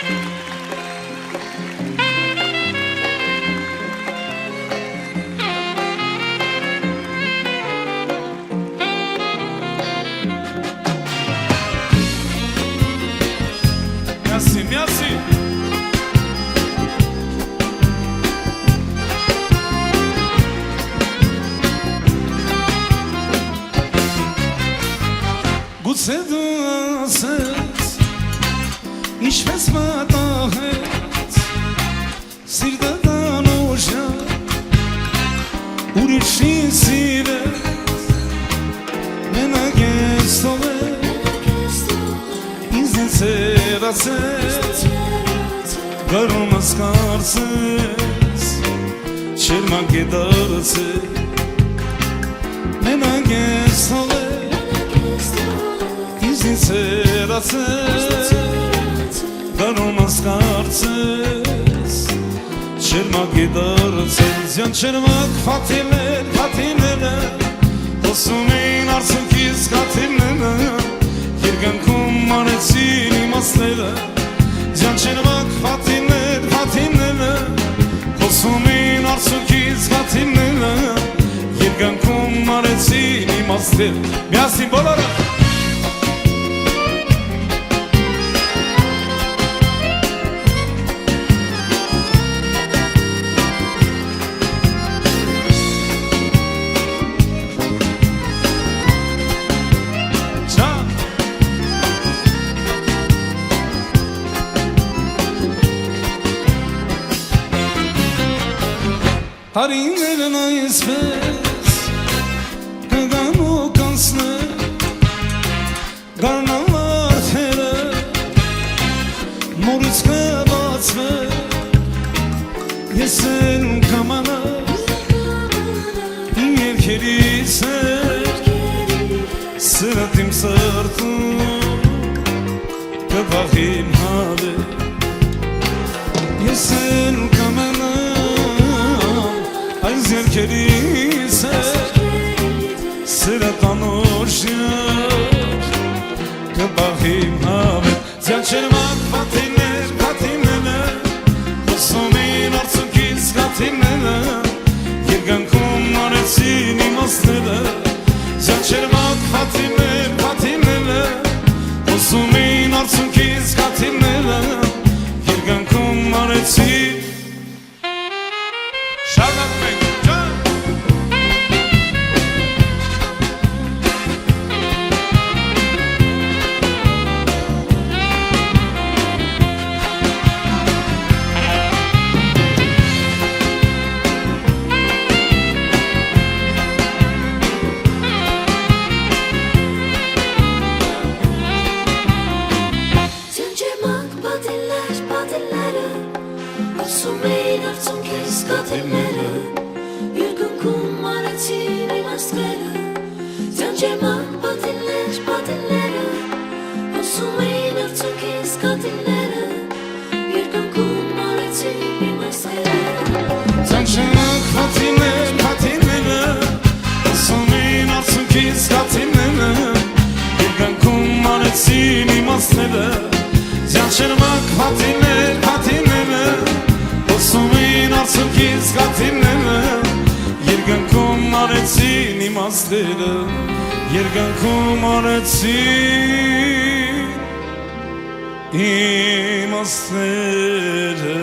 Merci. Գուցե դու ասես ինչպես մտահեց սիրտը տանուշա ուրիշին սիրեց մենակ ես թողեց ինձ սերացեց գարումս կարծես չերմակ է դարձել մենակ ես թողեց Սերացես, գարումս կարծես, չերմակ է դարձես, յան չերմակ պատիները, հոսում էին արցունքիս կաթիները, երկնքում անեցին իմաստները, յան չերմակ պատիները, հոսում էին արցունքիս կաթիները, երկնքում անեցին իմաստները, միասին բոլորը Հարիներն այսպես կգան ու կանցնեն գարնավարդերը նորից կբացվեն ես էլ կամանալ իմ երգերից սրտ իմ սրտում կվաղիմ հավեր ես էլ կամանալ Այս երկերից է սրտանոշյար կբաղիմ հավեր Ձյան չերմակ պատիները հոսում էին արցունքիս կաթիները երկնքում անեցին իմաստները Ձյան չերմակ պատիները հոսում էին արցունքիս կաթիները երկնքում անեցին Երկնքում անեցին իմաստները Ձյան ջերմակ պատիները Հոսում էին արցունքիս կաթիները Երկնքում անեցին իմաստները Ձյան ջերմակ պատիները Հոսում էին արցունքիս կաթիները Երկնքում անեցին իմաստները Ձյան ջերմակ պատիները Հոսում էին արցունքիս կաթիները Երկնքում անեցին իմաստները Երկնքում անեցին իմաստները